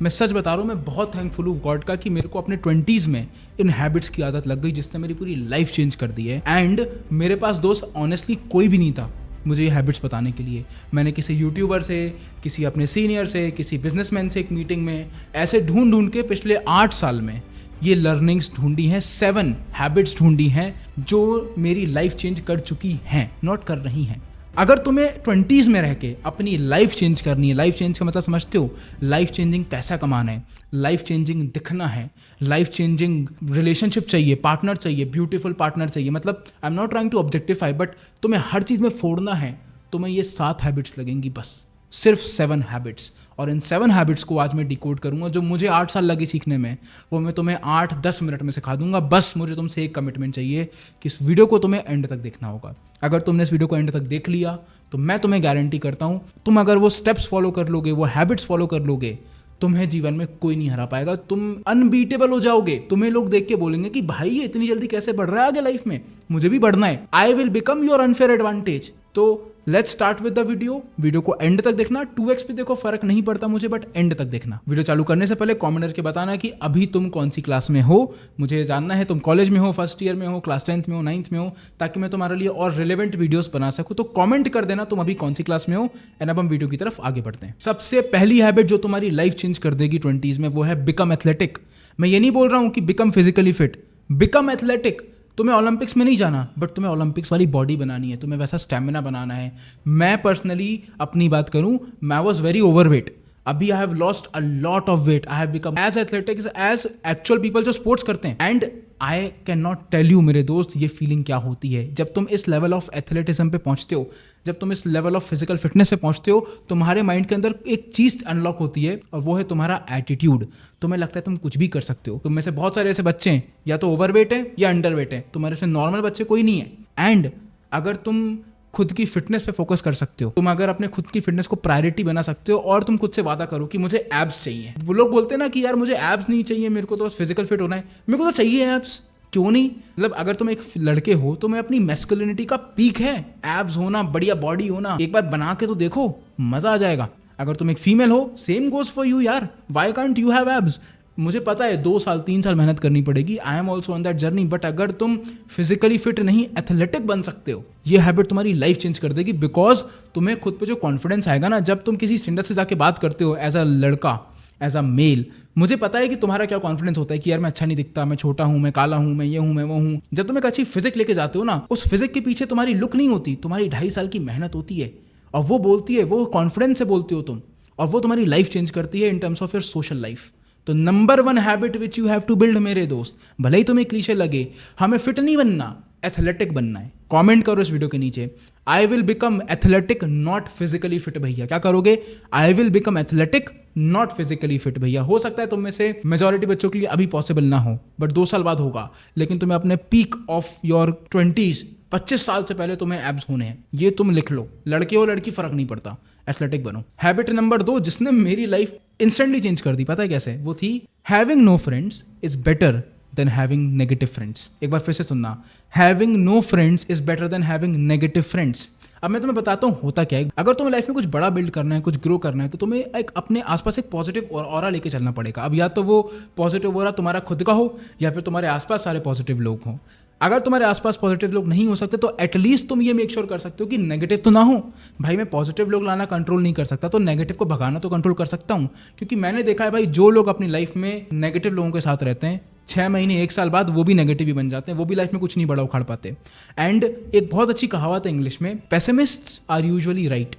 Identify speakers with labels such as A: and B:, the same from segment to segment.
A: मैं सच बता रहा हूँ, मैं बहुत थैंकफुल हूँ गॉड का कि मेरे को अपने 20s में इन हैबिट्स की आदत लग गई जिसने मेरी पूरी लाइफ चेंज कर दी है। एंड मेरे पास दोस्त ऑनेस्टली कोई भी नहीं था मुझे ये हैबिट्स बताने के लिए। मैंने किसी यूट्यूबर से, किसी अपने सीनियर से, किसी बिजनेसमैन से एक मीटिंग में ऐसे ढूंढ ढूंढ के पिछले 8 साल में ये लर्निंग्स ढूंढी हैं, 7 हैबिट्स ढूंढी हैं जो मेरी लाइफ चेंज कर चुकी हैं, नॉट कर रही हैं। अगर तुम्हें 20s में रह के अपनी लाइफ चेंज करनी है, लाइफ चेंज का मतलब समझते हो, लाइफ चेंजिंग पैसा कमाना है, लाइफ चेंजिंग दिखना है, लाइफ चेंजिंग रिलेशनशिप चाहिए, पार्टनर चाहिए, ब्यूटीफुल पार्टनर चाहिए, मतलब I am not trying to objectify, but तुम्हें हर चीज़ में फोड़ना है, तुम्हें ये 7 हैबिट्स लगेंगी, बस सिर्फ 7 हैबिट्स। और इन 7 हैबिट्स को आज मैं डिकोड करूंगा। जो मुझे 8 साल लगे सीखने में, वो मैं तुम्हें 8-10 मिनट में सिखा दूंगा। बस मुझे तुमसे एक कमिटमेंट चाहिए कि इस वीडियो को तुम्हें एंड तक देखना होगा। अगर तुमने इस वीडियो को एंड तक देख लिया तो मैं तुम्हें गारंटी करता हूं, तुम अगर वो स्टेप्स फॉलो कर लोगे, वो हैबिट्स फॉलो कर लोगे, तुम्हें जीवन में कोई नहीं हरा पाएगा। तुम अनबीटेबल हो जाओगे। तुम्हें लोग देख के बोलेंगे कि भाई ये इतनी जल्दी कैसे बढ़ रहा है आगे लाइफ में, मुझे भी बढ़ना है। I will become your unfair advantage. तो let's start with the video को एंड तक देखना। 2x पे देखो, फर्क नहीं पड़ता मुझे, बट एंड तक देखना। वीडियो चालू करने से पहले कमेंट करके बताना कि अभी तुम कौन सी क्लास में हो। मुझे जानना है तुम कॉलेज में हो, फर्स्ट ईयर में हो, क्लास 10th में हो, 9th में हो, ताकि मैं तुम्हारे लिए और रिलेवेंट वीडियोस बना सकूं। तो कमेंट कर देना तुम अभी कौन सी क्लास में हो। एंड अब हम वीडियो की तरफ आगे बढ़ते हैं। सबसे पहली हैबिट जो तुम्हारी लाइफ चेंज कर देगी 20s में, वो है बिकम एथलेटिक। मैं ये नहीं बोल रहा हूं कि become physically fit, become athletic. तुम्हें ओलंपिक्स में नहीं जाना, बट तुम्हें ओलंपिक्स वाली बॉडी बनानी है, तुम्हें वैसा स्टैमिना बनाना है। मैं पर्सनली अपनी बात करूं, मैं वॉज वेरी ओवरवेट। अभी I have lost a lot of weight. I have become as athletics as actual people जो स्पोर्ट्स करते हैं। And I can not tell you मेरे दोस्त, ये फीलिंग क्या होती है जब तुम इस लेवल ऑफ एथलेटिज्म पे पहुंचते हो, जब तुम इस लेवल ऑफ फिजिकल फिटनेस पे पहुंचते हो। तुम्हारे माइंड के अंदर एक चीज अनलॉक होती है और वो है तुम्हारा एटीट्यूड। तुम्हें लगता है तुम कुछ भी कर सकते हो। तुम में से बहुत सारे ऐसे बच्चे हैं, या तो ओवरवेट है या अंडरवेट है, तुम्हारे से नॉर्मल बच्चे कोई नहीं है। एंड अगर तुम खुद की फिटनेस पे फोकस कर सकते हो, तुम अगर अपने खुद की फिटनेस को प्रायोरिटी बना सकते हो और तुम खुद से वादा करो कि मुझे एब्स चाहिए। वो लोग बोलते हैं ना कि यार मुझे एब्स नहीं चाहिए, मेरे को तो बस फिजिकल फिट होना है। मेरे को तो चाहिए एब्स, क्यों नहीं? मतलब अगर तुम एक लड़के हो, तुम्हें अपनी मैस्कुलिनिटी का पीक है एब्स होना, बढ़िया बॉडी होना। एक बार बना के तो देखो, मजा आ जाएगा। अगर तुम एक फीमेल हो, सेम गोज फॉर यू यार, why can't you have abs? मुझे पता है 2 साल 3 साल मेहनत करनी पड़ेगी, I am also on that journey. But अगर तुम फिजिकली फिट नहीं, एथलेटिक बन सकते हो, ये हैबिट तुम्हारी लाइफ चेंज कर देगी। बिकॉज तुम्हें खुद पे जो कॉन्फिडेंस आएगा ना, जब तुम किसी स्टैंडर्ड से जाके बात करते हो एज अ लड़का, एज अ मेल, मुझे पता है कि तुम्हारा क्या कॉन्फिडेंस होता है कि यार मैं अच्छा नहीं दिखता, मैं छोटा हूं, मैं काला हूं, मैं ये हूं, मैं वो हूं। जब तुम एक अच्छी फिजिक लेके जाते हो ना, उस फिजिक के पीछे तुम्हारी लुक नहीं होती, तुम्हारी 2.5 साल की मेहनत होती है। और वो बोलती है, वो कॉन्फिडेंस से बोलती हो तुम, और वो तुम्हारी लाइफ चेंज करती है in terms of your social life. तो number 1 habit which you have to build मेरे दोस्त, भले ही तुम्हें क्लीशे लगे, हमें फिट नहीं बनना, एथलेटिक बनना है। कमेंट करो इस वीडियो के नीचे, आई will become athletic not physically fit भैया। क्या करोगे? I will become athletic not physically fit भैया। हो सकता है तुम में से मेजॉरिटी बच्चों के लिए अभी पॉसिबल ना हो, बट 2 साल बाद होगा। लेकिन तुम्हें अपने पीक ऑफ योर 20s, 25 साल से पहले तुम्हें एब्स होने हैं। ये तुम लिख लो, लड़के हो लड़की फर्क नहीं पड़ता, एथलेटिक बनो। हैबिट नंबर 2 जिसने मेरी लाइफ इंस्टेंटली चेंज कर दी, पता है कैसे? वो थी having no friends is better than having negative friends. एक बार फिर से सुनना, having no friends is better than having negative friends. अब मैं तुम्हें बताता हूँ होता क्या है। अगर तुम्हें लाइफ में कुछ बड़ा बिल्ड करना है, कुछ ग्रो करना है, तो तुम्हें एक अपने आसपास एक पॉजिटिव ऑरा लेके चलना पड़ेगा। अब या तो वो पॉजिटिव ऑरा तुम्हारा खुद का हो, या फिर तुम्हारे आसपास सारे पॉजिटिव लोग हों। अगर तुम्हारे आसपास पॉजिटिव लोग नहीं हो सकते, तो एटलीस्ट तुम ये मेक श्योर कर सकते हो कि नेगेटिव तो ना हो। भाई मैं पॉजिटिव लोग लाना कंट्रोल नहीं कर सकता, तो नेगेटिव को भगाना तो कंट्रोल कर सकता हूँ। क्योंकि मैंने देखा है भाई, जो लोग अपनी लाइफ में नेगेटिव लोगों के साथ रहते हैं, 6 महीने 1 साल बाद वो भी नेगेटिव ही बन जाते हैं, वो भी लाइफ में कुछ नहीं बड़ा उखाड़ पाते। एंड एक बहुत अच्छी कहावत है इंग्लिश में, pessimists are usually right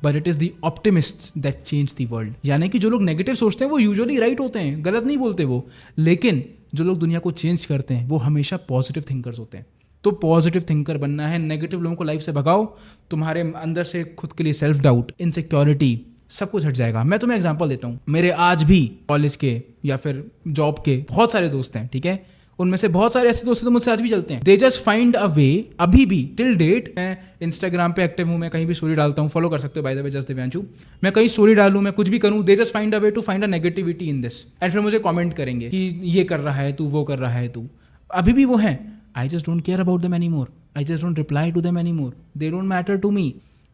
A: but it is the optimists that change the world. यानी कि जो लोग नेगेटिव सोचते हैं वो यूजुअली राइट होते हैं, गलत नहीं बोलते वो। लेकिन जो लोग दुनिया को चेंज करते हैं वो हमेशा पॉजिटिव थिंकर्स होते हैं। तो पॉजिटिव थिंकर बनना है, नेगेटिव लोगों को लाइफ से भगाओ, तुम्हारे अंदर से खुद के लिए सेल्फ डाउट, इनसिक्योरिटी, सब कुछ हट जाएगा। मैं तुम्हें एग्जांपल देता हूँ। मेरे आज भी कॉलेज के या फिर जॉब के बहुत सारे दोस्त हैं, ठीक है? उनमें से बहुत सारे ऐसे दोस्त हैं तो मुझसे आज भी चलते हैं। दे जस्ट फाइंड अ वे, अभी भी टिल डेट। मैं इंस्टाग्राम पे एक्टिव हूँ, मैं कहीं भी स्टोरी डालता हूँ, फॉलो कर सकते हो by the way, just Divyanshu. मैं कहीं स्टोरी डालूँ, मैं कुछ भी करूँ, they just find a way to find a negativity in this, and फिर मुझे कमेंट करेंगे कि ये कर रहा है तू, वो कर रहा है तू। अभी भी वो हैं। I just don't care about them anymore. I just don't reply to them anymore. They don't matter to me.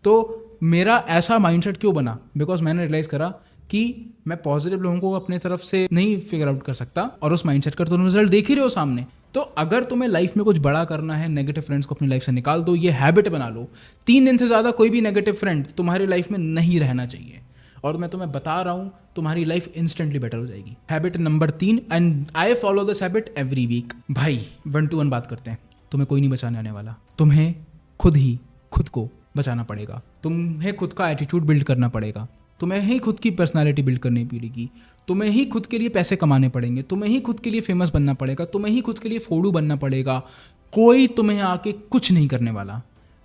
A: तो मेरा ऐसा माइंडसेट क्यों बना? बिकॉज मैंने रियलाइज करा कि मैं पॉजिटिव लोगों को अपने तरफ से नहीं फिगर आउट कर सकता, और उस माइंडसेट का तुम रिजल्ट देख ही रहे हो सामने। तो अगर तुम्हें लाइफ में कुछ बड़ा करना है, नेगेटिव फ्रेंड्स को अपनी लाइफ से निकाल दो, ये हैबिट बना लो। 3 दिन से ज़्यादा कोई भी नेगेटिव फ्रेंड तुम्हारी लाइफ में नहीं रहना चाहिए, और मैं तुम्हें बता रहा हूँ तुम्हारी लाइफ इंस्टेंटली बेटर हो जाएगी। Habit number 3, and I follow this habit every week. भाई 1 to 1 बात करते हैं, तुम्हें कोई नहीं बचाने आने वाला, तुम्हें खुद ही खुद को बचाना पड़ेगा। तुम्हें खुद का एटीट्यूड बिल्ड करना पड़ेगा, तुम्हें ही खुद की पर्सनालिटी बिल्ड करनी पड़ेगी, तुम्हें ही खुद के लिए पैसे कमाने पड़ेंगे, तुम्हें ही खुद के लिए फेमस बनना पड़ेगा, तुम्हें ही खुद के लिए फोड़ू बनना पड़ेगा। कोई तुम्हें आके कुछ नहीं करने वाला।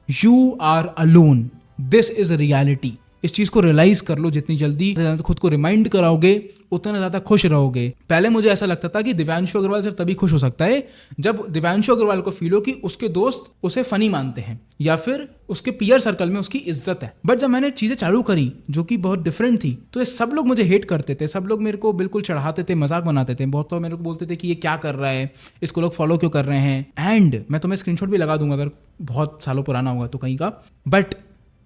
A: You are alone, this is reality. इस चीज को रियलाइज कर लो। जितनी जल्दी खुद को रिमाइंड कराओगे उतना ज्यादा खुश रहोगे। पहले मुझे ऐसा लगता था कि दिव्यांशु अग्रवाल सिर्फ तभी खुश हो सकता है जब दिव्यांशु अग्रवाल को फील हो कि उसके दोस्त उसे फनी मानते हैं या फिर उसके पीयर सर्कल में उसकी इज्जत है। बट जब मैंने चीजें चालू करी जो कि बहुत डिफरेंट थी, तो ये सब लोग मुझे हेट करते थे, सब लोग मेरे को बिल्कुल चढ़ाते थे, मजाक बनाते थे। बहुत तो मेरे को बोलते थे कि ये क्या कर रहा है, इसको लोग फॉलो क्यों कर रहे हैं। एंड मैं तुम्हें स्क्रीनशॉट भी लगा दूंगा अगर बहुत सालों पुराना होगा तो कहीं का। बट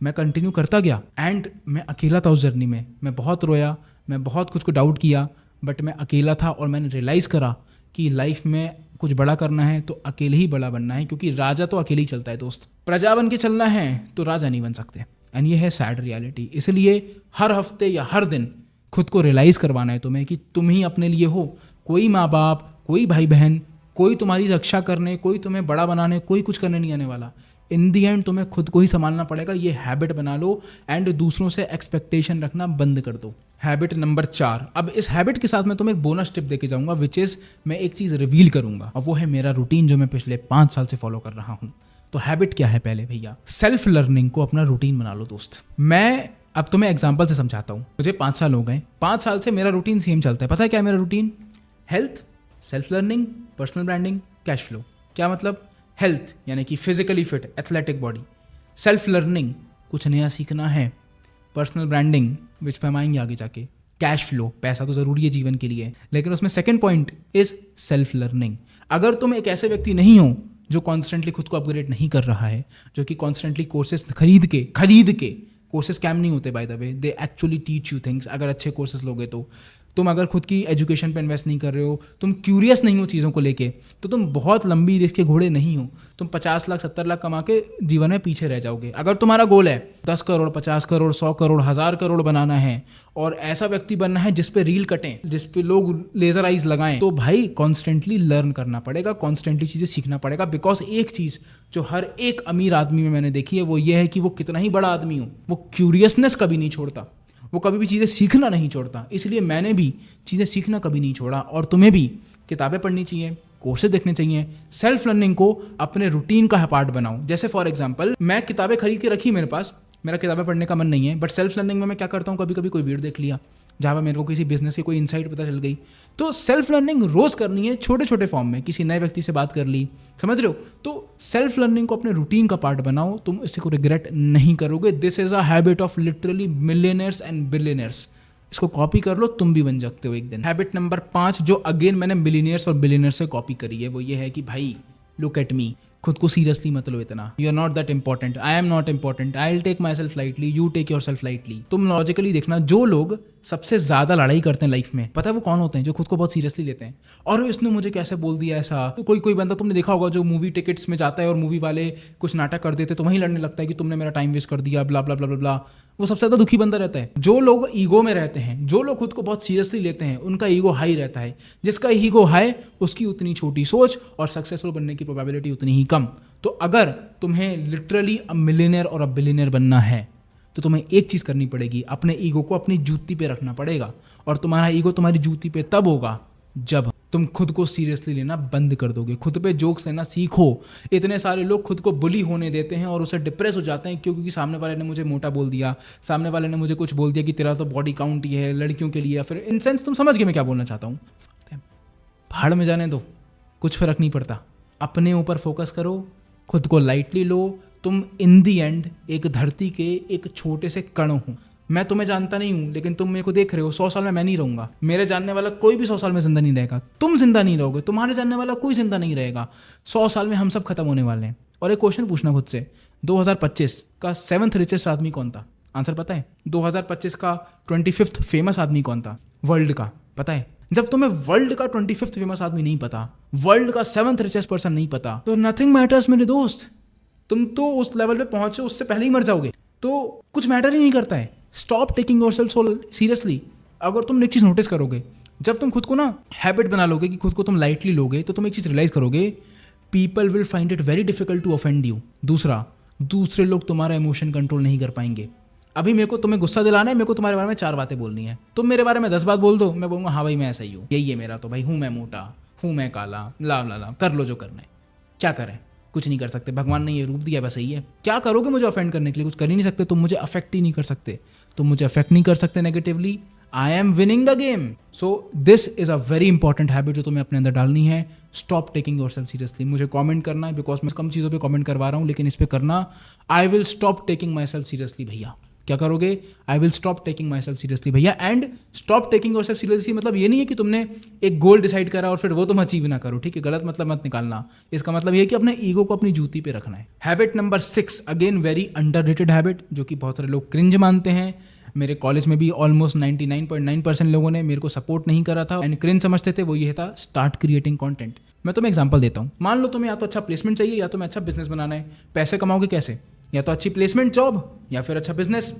A: मैं कंटिन्यू करता गया एंड मैं अकेला था उस जर्नी में। मैं बहुत रोया, मैं बहुत कुछ को डाउट किया, बट मैं अकेला था और मैंने रियलाइज़ करा कि लाइफ में कुछ बड़ा करना है तो अकेले ही बड़ा बनना है, क्योंकि राजा तो अकेले ही चलता है दोस्त। प्रजा बन के चलना है तो राजा नहीं बन सकते। एंड ये है सैड रियलिटी। इसलिए हर हफ्ते या हर दिन खुद को रियलाइज़ करवाना है तुम्हें कि तुम ही अपने लिए हो। कोई माँ बाप, कोई भाई बहन, कोई तुम्हारी रक्षा करने, कोई तुम्हें बड़ा बनाने, कोई कुछ करने नहीं आने वाला। इन दी एंड तुम्हें खुद को ही संभालना पड़ेगा। ये हैबिट बना लो एंड दूसरों से एक्सपेक्टेशन रखना बंद कर दो। Habit number 4। अब इस हैबिट के साथ मैं तुम्हें एक बोनस टिप देके जाऊंगा, विच इज मैं एक चीज रिवील करूंगा, और वो है मेरा रूटीन जो मैं पिछले 5 साल से फॉलो कर रहा हूं। तो हैबिट क्या है पहले भैया? सेल्फ लर्निंग को अपना रूटीन बना लो दोस्त। मैं अब तुम्हें एग्जाम्पल से समझाता हूँ। मुझे 5 साल हो गए, 5 साल से मेरा रूटीन सेम चलता है। पता है क्या है मेरा routine? Health, self learning, personal branding, cash flow. क्या मतलब? हेल्थ यानी कि physically fit, athletic body. Self learning, कुछ नया सीखना है। पर्सनल ब्रांडिंग, विच पे हम आएंगे आगे जाके। कैश फ्लो, पैसा तो जरूरी है जीवन के लिए, लेकिन उसमें second point is self learning. अगर तुम एक ऐसे व्यक्ति नहीं हो जो कॉन्स्टेंटली खुद को अपग्रेड नहीं कर रहा है, जो कि कॉन्स्टेंटली कोर्सेज खरीद के कोर्सेज स्कैम नहीं होते bye the way, they actually teach you things. अगर अच्छे कोर्सेज लोगे तो तुम अगर खुद की एजुकेशन पे इन्वेस्ट नहीं कर रहे हो, तुम क्यूरियस नहीं हो चीज़ों को लेके, तो तुम बहुत लंबी रेस के घोड़े नहीं हो। तुम 50 लाख 70 लाख कमा के जीवन में पीछे रह जाओगे। अगर तुम्हारा गोल है 10 करोड़ 50 करोड़ 100 करोड़ 1000 करोड़ बनाना है और ऐसा व्यक्ति बनना है जिस पे रील कटें, जिस पे लोग लेजर आइज लगाएं, तो भाई कॉन्स्टेंटली लर्न करना पड़ेगा, कॉन्स्टेंटली चीज़ें सीखना पड़ेगा। बिकॉज एक चीज़ जो हर एक अमीर आदमी में मैंने देखी है वो ये है कि वो कितना ही बड़ा आदमी हो, वो क्यूरियसनेस कभी नहीं छोड़ता, वो कभी भी चीज़ें सीखना नहीं छोड़ता। इसलिए मैंने भी चीज़ें सीखना कभी नहीं छोड़ा, और तुम्हें भी किताबें पढ़नी चाहिए, कोर्सेज देखने चाहिए। सेल्फ लर्निंग को अपने रूटीन का पार्ट बनाओ। जैसे फॉर एग्जांपल मैं किताबें खरीद के रखी मेरे पास, मेरा किताबें पढ़ने का मन नहीं है, बट सेल्फ लर्निंग में मैं क्या करता हूँ, कभी कभी कोई वीडियो देख लिया जहाँ पर मेरे को किसी बिजनेस की कोई इनसाइट पता चल गई। तो सेल्फ लर्निंग रोज करनी है, छोटे छोटे फॉर्म में। किसी नए व्यक्ति से बात कर ली, समझ रहे हो? तो सेल्फ लर्निंग को अपने रूटीन का पार्ट बनाओ, तुम इसी को रिग्रेट नहीं करोगे। This is a habit of literally millionaires and billionaires. इसको कॉपी कर लो, तुम भी बन सकते हो एक दिन। हैबिट नंबर 5 जो अगेन मैंने मिलियनर्स और बिलियनर्स से कॉपी करी है, वो ये है कि भाई लुक एट मी, खुद को सीरियसली मत लो इतना। You are not that important, I am not important, I will take myself lightly, you take yourself lightly. तुम लॉजिकली देखना, जो लोग सबसे ज्यादा लड़ाई करते हैं लाइफ में, पता है वो कौन होते हैं? जो खुद को बहुत सीरियसली लेते हैं। और इसने मुझे कैसे बोल दिया ऐसा। तो कोई बंदा तुमने देखा होगा जो मूवी टिकट्स में जाता है और मूवी वाले कुछ नाटक कर देते तो वहीं लड़ने लगता है कि तुमने मेरा टाइम वेस्ट कर दिया, ब्ला ब्ला ब्ला ब्ला ब्ला। वो सबसे ज्यादा दुखी बंदा रहता है। जो लोग ईगो में रहते हैं, जो लोग खुद को बहुत सीरियसली लेते हैं, उनका ईगो हाई रहता है। जिसका ईगो हाई, उसकी उतनी छोटी सोच और सक्सेसफुल बनने की प्रोबेबिलिटी उतनी ही कम। तो अगर तुम्हें लिटरली अ मिलियनर और अ बिलियनर बनना है तो तुम्हें एक चीज करनी पड़ेगी, अपने ईगो को अपनी जूती पे रखना पड़ेगा। और तुम्हारा ईगो तुम्हारी जूती पे तब होगा जब तुम खुद को सीरियसली लेना बंद कर दोगे, खुद पे जोक्स लेना सीखो। इतने सारे लोग खुद को बुली होने देते हैं और उसे डिप्रेस हो जाते हैं क्योंकि सामने वाले ने मुझे मोटा बोल दिया, सामने वाले ने मुझे कुछ बोल दिया कि तेरा तो बॉडी काउंट ही है लड़कियों के लिए, या फिर इन सेंस तुम समझ गए मैं क्या बोलना चाहता हूँ। भाड़ में जाने दो, कुछ फर्क नहीं पड़ता। अपने ऊपर फोकस करो, खुद को लाइटली लो। तुम इन दी एंड एक धरती के एक छोटे से कण हो। मैं तुम्हें जानता नहीं हूँ, लेकिन तुम मेरे को देख रहे हो। 100 साल में मैं नहीं रहूंगा, मेरे जानने वाला कोई भी 100 साल में जिंदा नहीं रहेगा। तुम जिंदा नहीं रहोगे, तुम्हारे जानने वाला कोई जिंदा नहीं रहेगा। 100 साल में हम सब खत्म होने वाले हैं। और एक क्वेश्चन पूछना खुद से, 2025 का 7th रिचेस्ट आदमी कौन था? आंसर पता है? 2025 का 25th फेमस आदमी कौन था वर्ल्ड का, पता है? जब तुम्हें वर्ल्ड का 25th फेमस आदमी नहीं पता, वर्ल्ड का 7th रिचेस्ट पर्सन नहीं पता, तो नथिंग मैटर्स मेरे दोस्त। तुम तो उस लेवल पे पहुंचे उससे पहले ही मर जाओगे, तो कुछ मैटर ही नहीं करता है। Stop taking yourself so seriously. अगर तुम एक चीज़ नोटिस करोगे, जब तुम खुद को ना हैबिट बना लोगे कि खुद को तुम लाइटली लोगे, तो तुम एक चीज़ रियलाइज करोगे, people will find it very difficult to offend you. दूसरा, दूसरे लोग तुम्हारा इमोशन कंट्रोल नहीं कर पाएंगे। अभी मेरे को तुम्हें गुस्सा दिलाना है, मेरे को तुम्हारे बारे में 4 बातें बोलनी है, तुम मेरे बारे में 10 बात बोल दो, मैं बोलूँगा हाँ भाई मैं ऐसा ही हूँ, यही है मेरा, तो भाई हूँ मैं मोटा, हूँ मैं काला, ला ला ला, कर लो जो करना है। क्या करें? कुछ नहीं कर सकते, भगवान ने ये रूप दिया बस यही है। क्या करोगे मुझे ऑफेंड करने के लिए? कुछ कर ही नहीं सकते, तुम मुझे अफेक्ट ही नहीं कर सकते, तुम मुझे अफेक्ट नहीं कर सकते negatively. I am winning the game. So this is a very important habit जो तुम्हें अपने अंदर डालनी है। Stop taking yourself seriously. मुझे कमेंट करना है, बिकॉज मैं कम चीज़ों पे कमेंट करवा रहा हूँ, लेकिन इस पे करना, I will stop taking myself seriously भैया। क्या करोगे? I will stop taking myself seriously भैया। And stop taking yourself seriously मतलब ये नहीं है कि तुमने एक गोल डिसाइड करा और फिर वो तुम अचीव ना करो, ठीक है? गलत मतलब मत निकालना। इसका मतलब ये है कि अपने ईगो को अपनी जूती पे रखना है। Habit number 6, again very underrated habit, जो कि बहुत सारे लोग क्रिंज मानते हैं। मेरे कॉलेज में भी ऑलमोस्ट 99.9% लोगों ने मेरे को सपोर्ट नहीं करा था एंड क्रिंज समझते थे। वो ये था, स्टार्ट क्रिएटिंग कंटेंट। मैं तुम्हें एग्जांपल देता हूँ। मान लो तुम्हें या तो अच्छा प्लेसमेंट चाहिए या तुम्हें अच्छा बिजनेस बनाना है। पैसे कमाओगे कैसे? या तो अच्छी प्लेसमेंट जॉब या फिर अच्छा बिजनेस।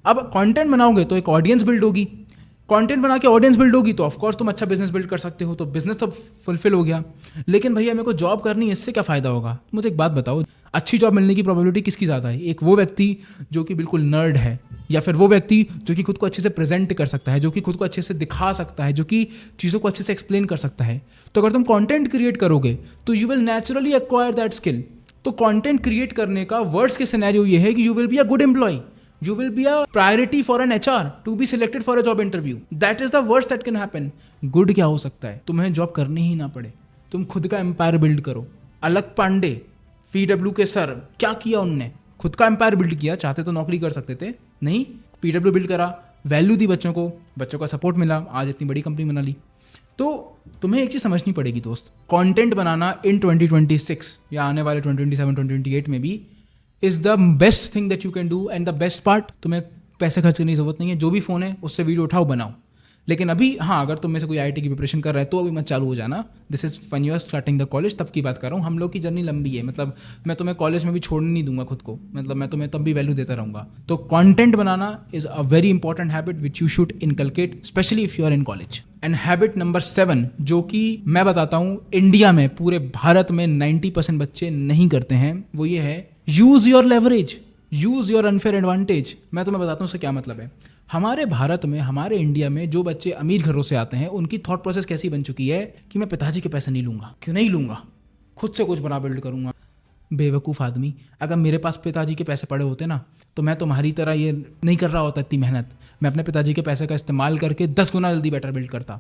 A: अब कंटेंट बनाओगे तो एक ऑडियंस बिल्ड होगी, कंटेंट बना के ऑडियंस बिल्ड होगी, तो ऑफकोर्स तुम अच्छा बिजनेस बिल्ड कर सकते हो, तो बिजनेस तो फुलफिल हो गया। लेकिन भैया मेरे को जॉब करनी है, इससे क्या फ़ायदा होगा? मुझे एक बात बताओ, अच्छी जॉब मिलने की प्रोबेबिलिटी किसकी ज़्यादा है? एक वो व्यक्ति जो कि बिल्कुल नर्ड है, या फिर वो व्यक्ति जो कि खुद को अच्छे से प्रेजेंट कर सकता है, जो कि खुद को अच्छे से दिखा सकता है, जो कि चीज़ों को अच्छे से एक्सप्लेन कर सकता है। तो अगर तुम कंटेंट क्रिएट करोगे तो you will naturally acquire that skill. तो कंटेंट क्रिएट करने का वर्स्ट के सिनेरियो ये है कि you will be a good employ, you will be a priority for an HR to be selected for a job interview. That is the worst that can happen. Good क्या हो सकता है? तुम्हें job करनी ही ना पड़े, तुम खुद का एम्पायर बिल्ड करो। अलक पांडे, PW के सर, क्या किया उनने? खुद का एम्पायर बिल्ड किया। चाहते तो नौकरी कर सकते थे, नहीं, PW बिल्ड करा, वैल्यू दी बच्चों को, बच्चों का सपोर्ट मिला, आज इतनी बड़ी कंपनी बना ली। तो तुम्हें एक चीज़ समझनी पड़ेगी दोस्त, कंटेंट बनाना इन 2026 या आने वाले 2027 2028 में भी is the best thing that you can do. And the best part, तुम्हें पैसे खर्च करने की जरूरत नहीं है। जो भी फ़ोन है उससे वीडियो उठाओ, बनाओ। लेकिन अभी हाँ, अगर तुम में से कोई IIT की प्रिपरेशन कर रहा है तो अभी मत चालू हो जाना। This is when you are starting the college, तब की बात कर रहा हूँ। हम लोग की जर्नी लंबी है, मतलब मैं तुम्हें कॉलेज में भी छोड़ने नहीं दूंगा खुद को, मतलब मैं तुम्हें तब भी वैल्यू देता रहूँगा। तो कॉन्टेंट बनाना is a very important habit which you should inculcate, especially if you are in college. And habit number 7, जो कि मैं बताता हूँ इंडिया में, पूरे भारत में 90% बच्चे नहीं करते हैं, वो ये है, use your leverage, use your unfair advantage. मैं तुम्हें बताता हूँ उससे क्या मतलब है। हमारे भारत में, हमारे इंडिया में जो बच्चे अमीर घरों से आते हैं, उनकी थॉट प्रोसेस कैसी बन चुकी है कि मैं पिताजी के पैसे नहीं लूँगा। क्यों नहीं लूँगा? खुद से कुछ बड़ा बिल्ड करूँगा। बेवकूफ़ आदमी, अगर मेरे पास पिताजी के पैसे पड़े होते ना, तो मैं तुम्हारी तरह ये नहीं कर रहा होता इतनी मेहनत। मैं अपने पिताजी के पैसे का इस्तेमाल करके 10 गुना जल्दी बेटर बिल्ड करता।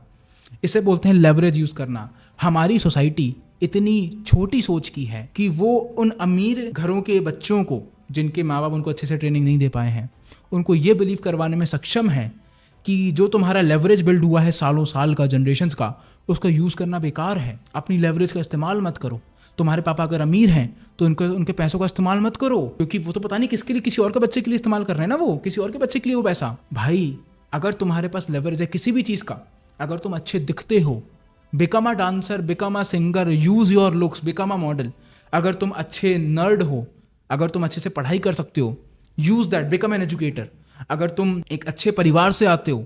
A: इसे बोलते हैं लेवरेज यूज़ करना। हमारी सोसाइटी इतनी छोटी सोच की है कि वो उन अमीर घरों के बच्चों को, जिनके माँ बाप उनको अच्छे से ट्रेनिंग नहीं दे पाए हैं, उनको ये बिलीव करवाने में सक्षम है कि जो तुम्हारा लेवरेज बिल्ड हुआ है सालों साल का, जनरेशन्स का, उसका यूज़ करना बेकार है। अपनी लेवरेज का इस्तेमाल मत करो। तुम्हारे पापा अगर अमीर हैं तो उनके पैसों का इस्तेमाल मत करो, क्योंकि वो तो पता नहीं किसके लिए, किसी और के बच्चे के लिए इस्तेमाल कर रहे हैं ना, वो किसी और के बच्चे के लिए वो पैसा। भाई अगर तुम्हारे पास लेवरेज है किसी भी चीज़ का, अगर तुम अच्छे दिखते हो, become a dancer, become a singer, use your looks, become a model. अगर तुम अच्छे नर्ड हो, अगर तुम अच्छे से पढ़ाई कर सकते हो, use that, become an educator. अगर तुम एक अच्छे परिवार से आते हो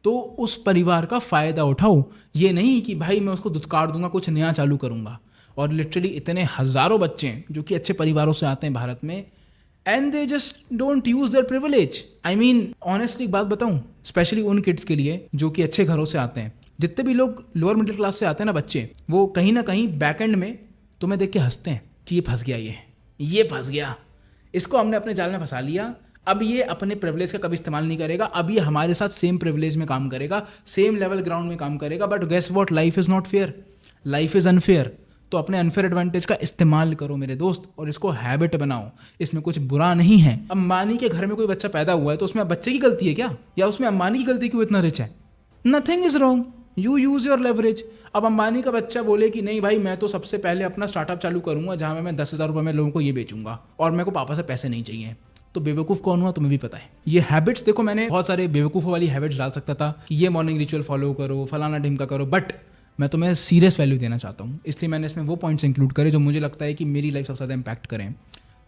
A: तो उस परिवार का फ़ायदा उठाओ। ये नहीं कि भाई मैं उसको दुत्कार दूंगा, कुछ नया चालू करूंगा। और लिटरली इतने हज़ारों बच्चे हैं जो कि अच्छे परिवारों से आते हैं भारत में, and they just don't use their privilege. I mean honestly एक बात बताऊं, स्पेशली उन किड्स के लिए जो कि अच्छे घरों से आते हैं। जितने भी लोग लोअर मिडिल क्लास से आते हैं ना बच्चे, वो कहीं ना कहीं बैक एंड में तुम्हें देख के हंसते हैं कि ये फंस गया, ये फंस गया, इसको हमने अपने जाल में फंसा लिया। अब ये अपने प्रिविलेज का कभी इस्तेमाल नहीं करेगा। अब ये हमारे साथ सेम प्रिविलेज में काम करेगा, सेम लेवल ग्राउंड में काम करेगा। But guess what, life is not fair, life is unfair. तो अपने अनफेयर एडवांटेज का इस्तेमाल करो मेरे दोस्त, और इसको हैबिट बनाओ। इसमें कुछ बुरा नहीं है। अंबानी के घर में कोई बच्चा पैदा हुआ है तो उसमें बच्चे की गलती है क्या, या उसमें अंबानी की गलती कि वो इतना रिच है? Nothing is wrong, you use your leverage. अब अंबानी का बच्चा बोले कि नहीं भाई मैं तो सबसे पहले अपना स्टार्टअप चालू करूंगा जहां मैं 10,000 रुपये में लोगों को ये बेचूंगा और मेरे को पापा से पैसे नहीं चाहिए, तो बेवकूफ़ कौन हुआ तुम्हें भी पता है। ये हैबिट्स देखो, मैंने बहुत सारे बेवकूफ़ों वाली हैबिट्स डाल सकता था कि ये मॉर्निंग रिचुअल फॉलो करो, फलाना ढिमका करो, बट मैं तुम्हें सीरियस वैल्यू देना चाहता हूँ, इसलिए मैंने इसमें वो पॉइंट्स इंक्लूड करे जो मुझे लगता है कि मेरी लाइफ सबसे ज़्यादा इंपैक्ट करें।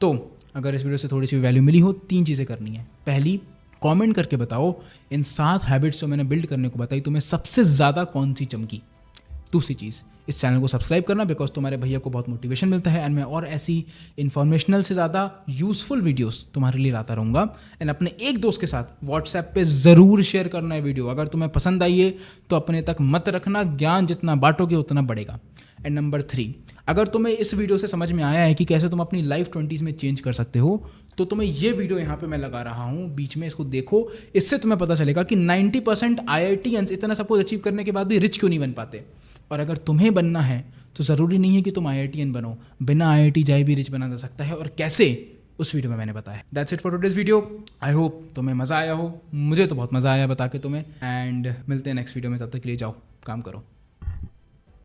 A: तो अगर इस वीडियो से थोड़ी सी वैल्यू मिली हो, 3 चीज़ें करनी है। पहली, कमेंट करके बताओ इन 7 हैबिट्स जो मैंने बिल्ड करने को बताई तुम्हें सबसे ज़्यादा कौन सी चमकी। दूसरी चीज़, इस चैनल को सब्सक्राइब करना, बिकॉज तुम्हारे भैया को बहुत मोटिवेशन मिलता है एंड मैं और ऐसी इन्फॉर्मेशनल से ज़्यादा यूजफुल वीडियोस तुम्हारे लिए लाता रहूँगा। एंड अपने एक दोस्त के साथ व्हाट्सएप पे ज़रूर शेयर करना है वीडियो। अगर तुम्हें पसंद आई है तो अपने तक मत रखना, ज्ञान जितना बांटोगे उतना बढ़ेगा। एंड नंबर 3, अगर तुम्हें इस वीडियो से समझ में आया है कि कैसे तुम अपनी लाइफ 20s में चेंज कर सकते हो, तो तुम्हें ये वीडियो यहाँ पे मैं लगा रहा हूँ बीच में, इसको देखो। इससे तुम्हें पता चलेगा कि 90% IITians इतना सब कुछ अचीव करने के बाद भी रिच क्यों नहीं बन पाते। और अगर तुम्हें बनना है तो ज़रूरी नहीं है कि तुम IITian बनो, बिना IIT जाए भी रिच बना जा सकता है। और कैसे, उस वीडियो में मैंने बताया। That's it for today's video. I hope तुम्हें मज़ा आया हो, मुझे तो बहुत मज़ा आया बता के तुम्हें। एंड मिलते हैं नेक्स्ट वीडियो में, तब तक के लिए जाओ काम करो।